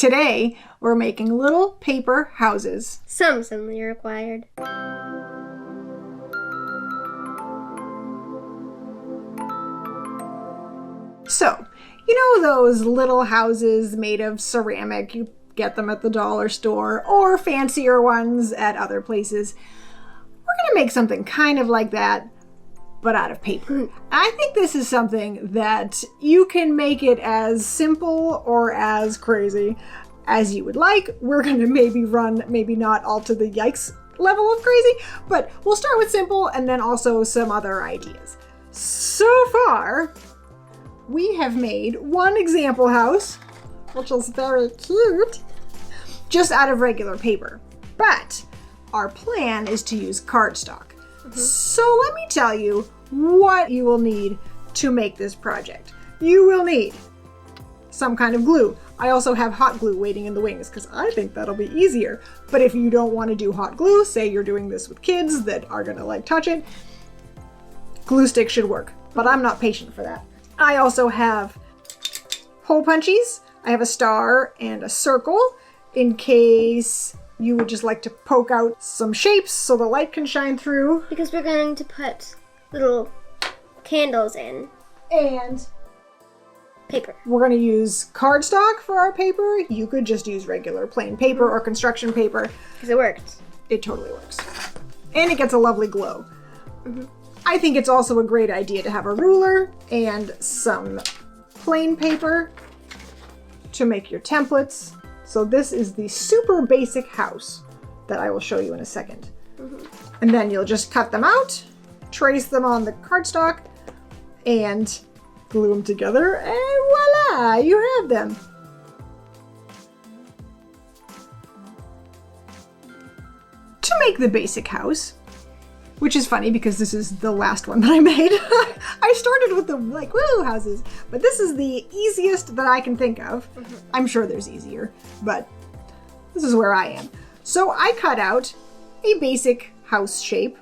Today, we're making little paper houses. Some assembly required. So, you know those little houses made of ceramic? You get them at the dollar store or fancier ones at other places. We're going to make something kind of like that, but out of paper. I think this is something that you can make it as simple or as crazy as you would like. We're going to maybe not all to the yikes level of crazy, but we'll start with simple and then also some other ideas. So far, we have made one example house, which is very cute, just out of regular paper. But our plan is to use cardstock. So let me tell you what you will need to make this project. You will need some kind of glue. I also have hot glue waiting in the wings because I think that'll be easier. But if you don't want to do hot glue, say you're doing this with kids that are gonna touch it, glue stick should work, but I'm not patient for that. I also have hole punchies. I have a star and a circle in case you would just like to poke out some shapes so the light can shine through. Because we're going to put little candles in. And paper. We're going to use cardstock for our paper. You could just use regular plain paper or construction paper. Because it works. It totally works. And it gets a lovely glow. I think it's also a great idea to have a ruler and some plain paper to make your templates. So this is the super basic house that I will show you in a second. And then you'll just cut them out, trace them on the cardstock, and glue them together, and voila, you have them. To make the basic house, which is funny because this is the last one that I made. I started with the woo houses, but this is the easiest that I can think of. I'm sure there's easier, but this is where I am. So I cut out a basic house shape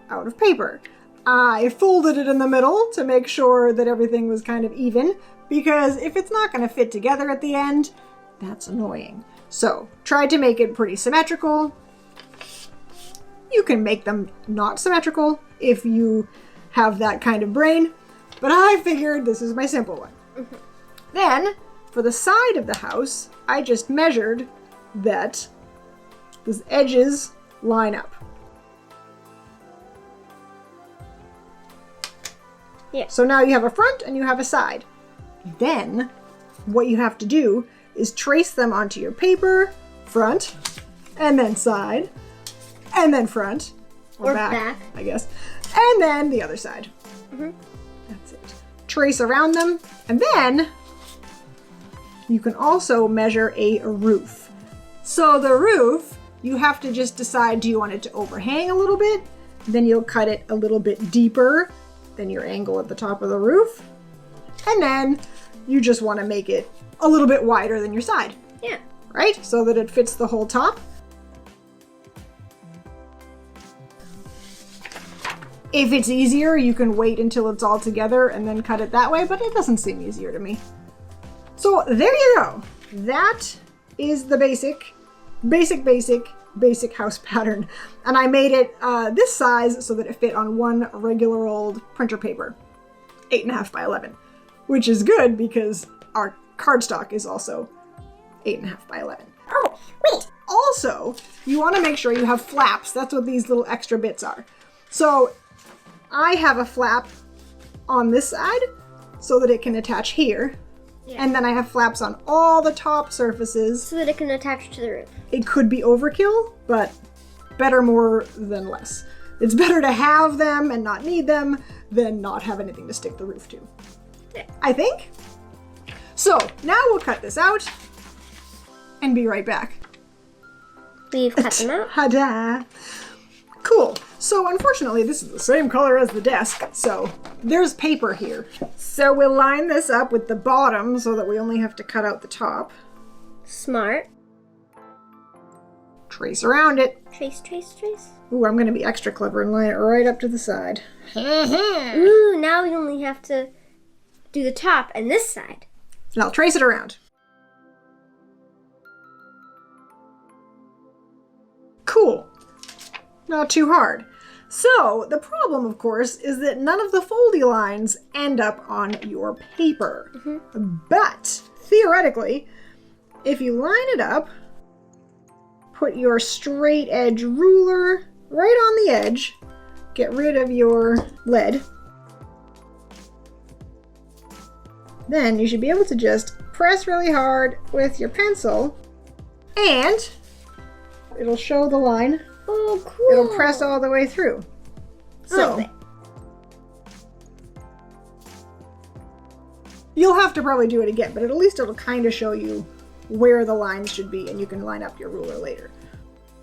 out of paper. I folded it in the middle to make sure that everything was kind of even, because if it's not going to fit together at the end, that's annoying. So tried to make it pretty symmetrical. You can make them not symmetrical if you have that kind of brain, but I figured this is my simple one. Then, for the side of the house, I just measured that the edges line up. Yeah. So now you have a front and you have a side. Then, what you have to do is trace them onto your paper, front, and then side, and then front, or back, I guess, and then the other side. That's it. Trace around them, and then you can also measure a roof. So the roof, you have to just decide, do you want it to overhang a little bit? Then you'll cut it a little bit deeper than your angle at the top of the roof. And then you just want to make it a little bit wider than your side. Yeah. Right? So that it fits the whole top. If it's easier, you can wait until it's all together and then cut it that way, but it doesn't seem easier to me. So there you go. That is the basic house pattern. And I made it this size so that it fit on one regular old printer paper, 8.5 by 11, which is good because our cardstock is also 8.5 by 11. Oh, wait. Also, you want to make sure you have flaps. That's what these little extra bits are. So I have a flap on this side so that it can attach here. Yeah. And then I have flaps on all the top surfaces. So that it can attach to the roof. It could be overkill, but better more than less. It's better to have them and not need them than not have anything to stick the roof to. Yeah. I think. So now we'll cut this out and be right back. We've cut them out. Ta-da! Cool. So unfortunately, this is the same color as the desk, so there's paper here. So we'll line this up with the bottom so that we only have to cut out the top. Smart. Trace around it. Trace, trace, trace. Ooh, I'm going to be extra clever and line it right up to the side. Ooh, now we only have to do the top and this side. And I'll trace it around. Cool. Not too hard. So the problem, of course, is that none of the foldy lines end up on your paper. But theoretically, if you line it up, put your straight edge ruler right on the edge, get rid of your lead, then you should be able to just press really hard with your pencil and it'll show the line. Oh, cool. It'll press all the way through. So you'll have to probably do it again, but at least it'll kind of show you where the lines should be and you can line up your ruler later.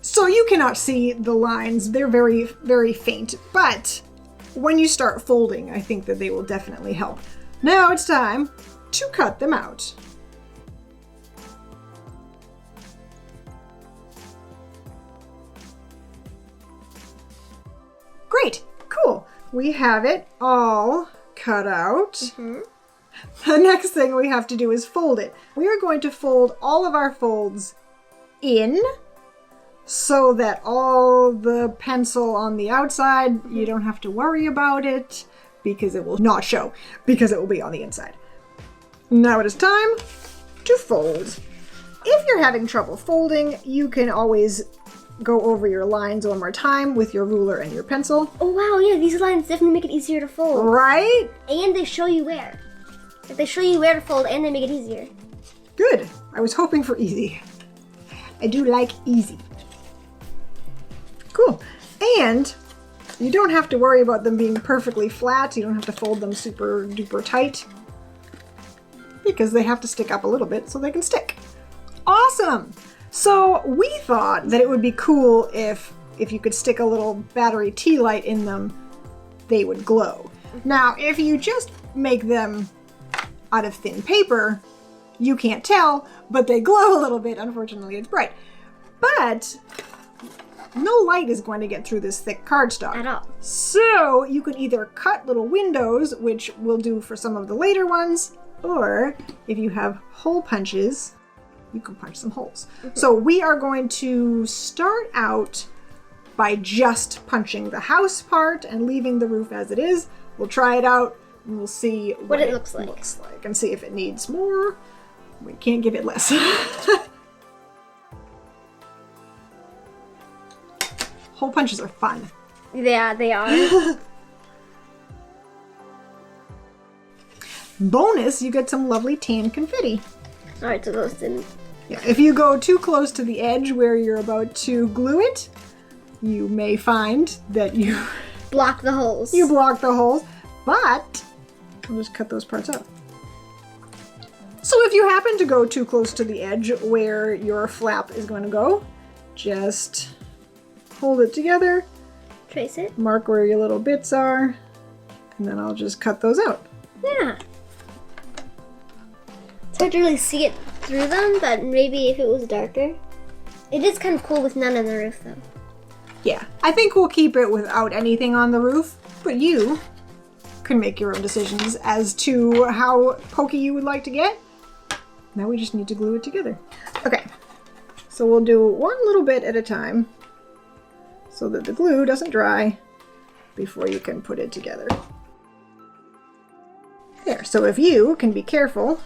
So you cannot see the lines. They're very, very faint, but when you start folding, I think that they will definitely help. Now it's time to cut them out. Great, cool. We have it all cut out. The next thing we have to do is fold it. We are going to fold all of our folds in so that all the pencil on the outside, you don't have to worry about it because it will not show, because it will be on the inside. Now it is time to fold. If you're having trouble folding, you can always go over your lines one more time with your ruler and your pencil. Oh wow, yeah, these lines definitely make it easier to fold. Right? And they show you where. They show you where to fold and they make it easier. Good. I was hoping for easy. I do like easy. Cool. And you don't have to worry about them being perfectly flat. You don't have to fold them super duper tight because they have to stick up a little bit so they can stick. Awesome. So we thought that it would be cool if you could stick a little battery tea light in them, they would glow. Now, if you just make them out of thin paper, you can't tell, but they glow a little bit. Unfortunately, it's bright. But no light is going to get through this thick cardstock. At all. So you can either cut little windows, which we'll do for some of the later ones, or if you have hole punches, you can punch some holes. So we are going to start out by just punching the house part and leaving the roof as it is. We'll try it out and we'll see what it looks like and see if it needs more. We can't give it less. Hole punches are fun. Yeah, they are. Bonus, you get some lovely tan confetti. Alright, so those didn't. Yeah, if you go too close to the edge where you're about to glue it, you may find that you block the holes. You block the holes, but I'll just cut those parts out. So if you happen to go too close to the edge where your flap is going to go, just hold it together, trace it, mark where your little bits are, and then I'll just cut those out. Yeah. It's hard to really see it through them, but maybe if it was darker. It is kind of cool with none on the roof, though. Yeah, I think we'll keep it without anything on the roof, but you can make your own decisions as to how pokey you would like to get. Now we just need to glue it together. Okay, so we'll do one little bit at a time so that the glue doesn't dry before you can put it together. There, so if you can be careful,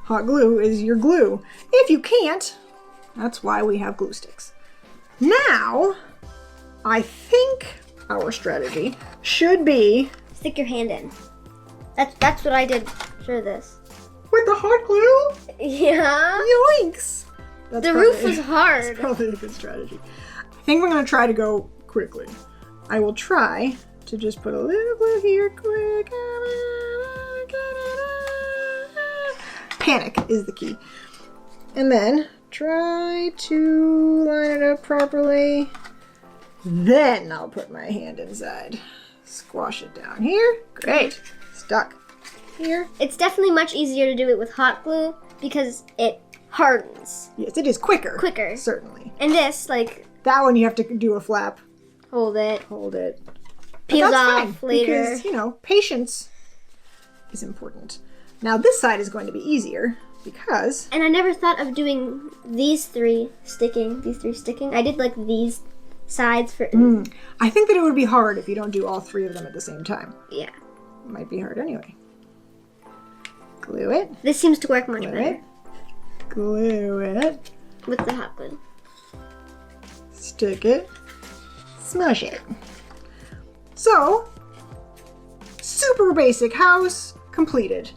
hot glue is your glue. If you can't, that's why we have glue sticks. Now, I think our strategy should be... Stick your hand in. That's what I did for this. With the hot glue? Yeah. Yoinks! The roof was hard. That's probably a good strategy. I think we're going to try to go quickly. I will try to just put a little glue here quick. Panic is the key. And then try to line it up properly. Then I'll put my hand inside. Squash it down here. Great. Stuck here. It's definitely much easier to do it with hot glue because it hardens. Yes, it is quicker. Quicker. Certainly. And this, like... That one you have to do a flap. Hold it. Hold it. Peels off later. Because, you know, patience is important. Now this side is going to be easier because... And I never thought of doing these three sticking. I did like these sides for... I think that it would be hard if you don't do all 3 of them at the same time. Yeah. It might be hard anyway. Glue it. This seems to work much better. Glue it. With the hot glue. Stick it. Smush it. So, super basic house completed.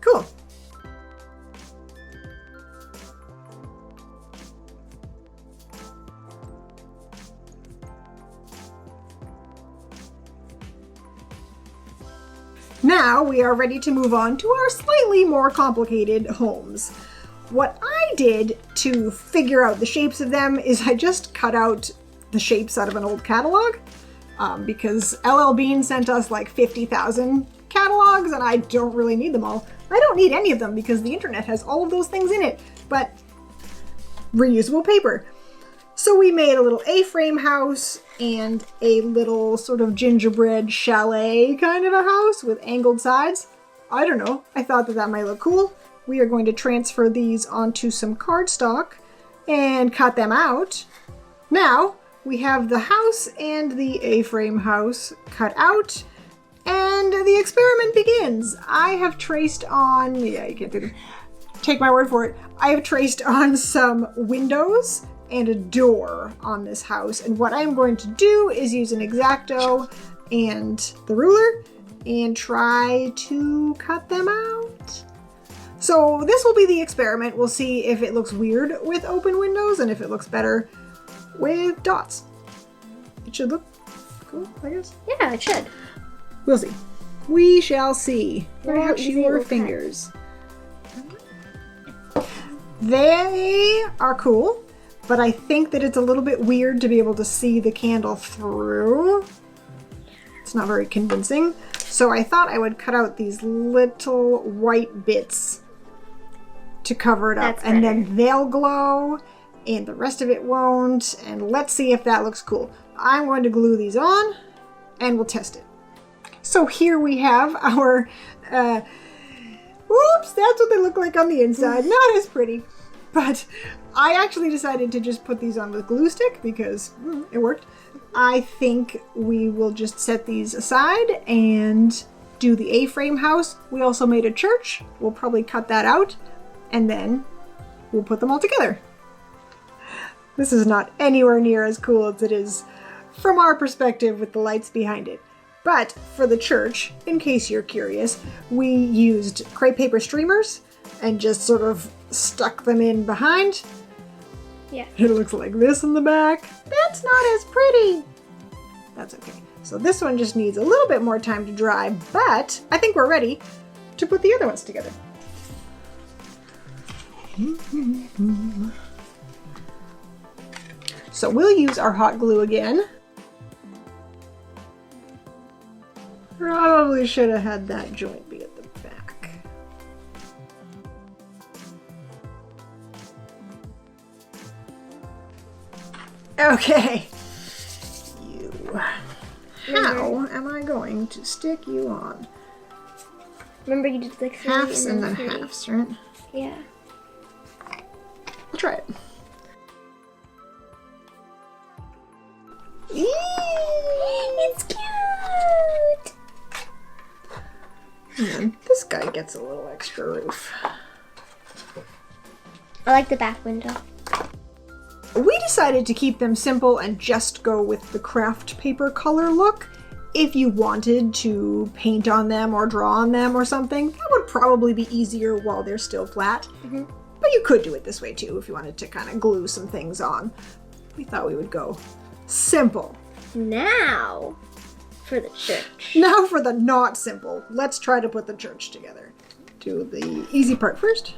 Cool. Now we are ready to move on to our slightly more complicated homes. What I did to figure out the shapes of them is I just cut out the shapes out of an old catalog because LL Bean sent us like 50,000 catalogs and I don't really need them all. I don't need any of them because the internet has all of those things in it, but reusable paper. So we made a little A-frame house and a little sort of gingerbread chalet kind of a house with angled sides. I don't know, I thought that that might look cool. We are going to transfer these onto some cardstock and cut them out. Now we have the house and the A-frame house cut out and the experiment begins. I have traced on, yeah, you can't do them. Take my word for it. I have traced on some windows and a door on this house. And what I'm going to do is use an exacto and the ruler and try to cut them out. So this will be the experiment. We'll see if it looks weird with open windows and if it looks better with dots. It should look cool, I guess. Yeah, it should. We'll see. We shall see. How Watch easy it your will cut. fingers. They are cool, but I think that it's a little bit weird to be able to see the candle through. It's not very convincing. So I thought I would cut out these little white bits to cover it up. That's And better. then they'll glow and the rest of it won't. And let's see if that looks cool. I'm going to glue these on and we'll test it. So here we have our, whoops, that's what they look like on the inside. Not as pretty, but I actually decided to just put these on with glue stick because it worked. I think we will just set these aside and do the A-frame house. We also made a church. We'll probably cut that out and then we'll put them all together. This is not anywhere near as cool as it is from our perspective with the lights behind it. But for the church, in case you're curious, we used crepe paper streamers and just sort of stuck them in behind. Yeah. It looks like this in the back. That's not as pretty. That's okay. So this one just needs a little bit more time to dry, but I think we're ready to put the other ones together. So we'll use our hot glue again. Probably should have had that joint be at the back. Okay. How am I going to stick you on? Remember you did like 3 Halves and then 3. halves, right? Yeah. I'll try it. It's cute! And this guy gets a little extra roof. I like the back window. We decided to keep them simple and just go with the craft paper color look. If you wanted to paint on them or draw on them or something, that would probably be easier while they're still flat. But you could do it this way too if you wanted to kind of glue some things on. We thought we would go simple. Now for the church. Now for the not simple. Let's try to put the church together. Do the easy part first.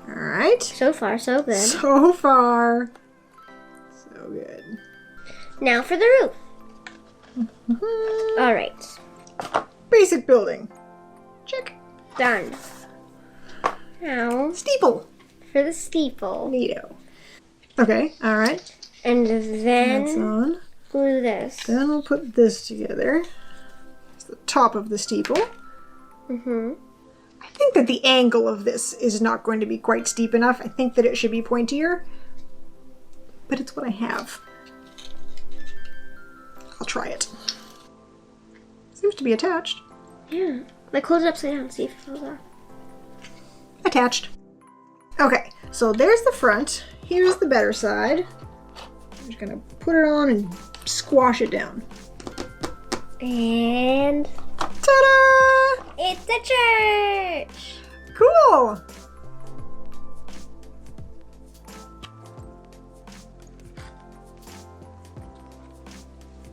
All right. So far, so good. So far, so good. Now for the roof. All right. Basic building. Check. Done. Now Steeple. for the steeple. Neato. Okay, all right. And That's then on. glue this. Then we'll put this together. It's the top of the steeple. Mm-hmm. I think that the angle of this is not going to be quite steep enough. I think that it should be pointier. But it's what I have. I'll try it. Seems to be attached. Yeah. Like, hold it upside down, see if it falls off. Attached. Okay, so there's the front. Here's the better side. I'm just gonna put it on and squash it down. And ta-da! it's a church! Cool!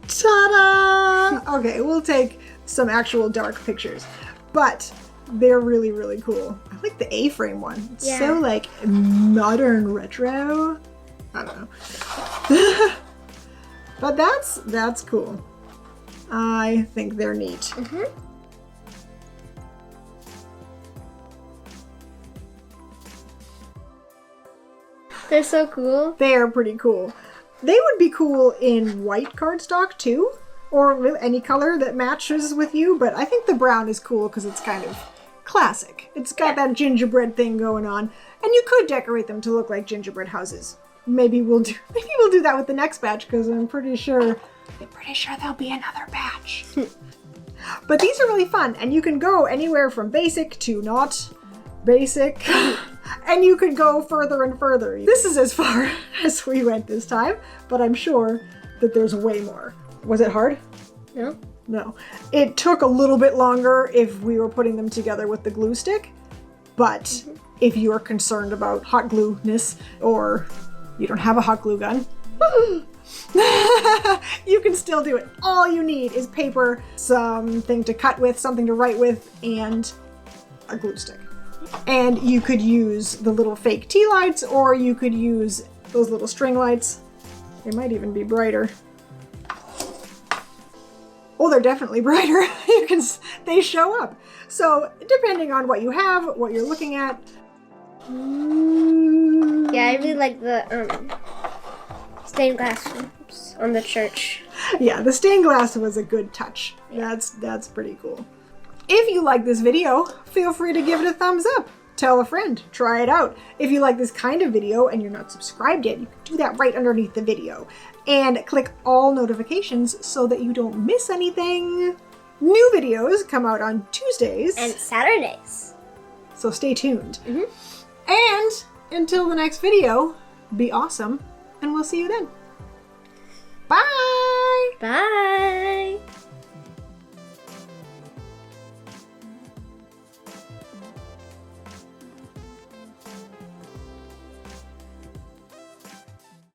Ta-da! Okay, we'll take some actual dark pictures, but they're really, really cool. I like the A-frame one. It's so like modern retro. I don't know. But that's cool. I think they're neat. Mm-hmm. They're so cool. They are pretty cool. They would be cool in white cardstock too, or any color that matches with you, but I think the brown is cool because it's kind of classic. It's got that gingerbread thing going on, and you could decorate them to look like gingerbread houses. Maybe we'll do that with the next batch because I'm pretty sure there'll be another batch. But these are really fun, and you can go anywhere from basic to not basic. And you could go further and further. This is as far as we went this time, but I'm sure that there's way more. Was it hard? No. No. It took a little bit longer if we were putting them together with the glue stick, but if you are concerned about hot glue-ness or you don't have a hot glue gun, you can still do it. All you need is paper, something to cut with, something to write with, and a glue stick. And you could use the little fake tea lights, or you could use those little string lights. They might even be brighter. Oh, they're definitely brighter. They show up. So depending on what you have, what you're looking at. Yeah, I really like the stained glass ones on the church. Yeah, the stained glass was a good touch. Yeah. That's pretty cool. If you like this video, feel free to give it a thumbs up. Tell a friend, try it out. If you like this kind of video and you're not subscribed yet, you can do that right underneath the video. And click all notifications so that you don't miss anything. New videos come out on Tuesdays. And Saturdays. So stay tuned. And until the next video, be awesome, and we'll see you then. Bye! Bye!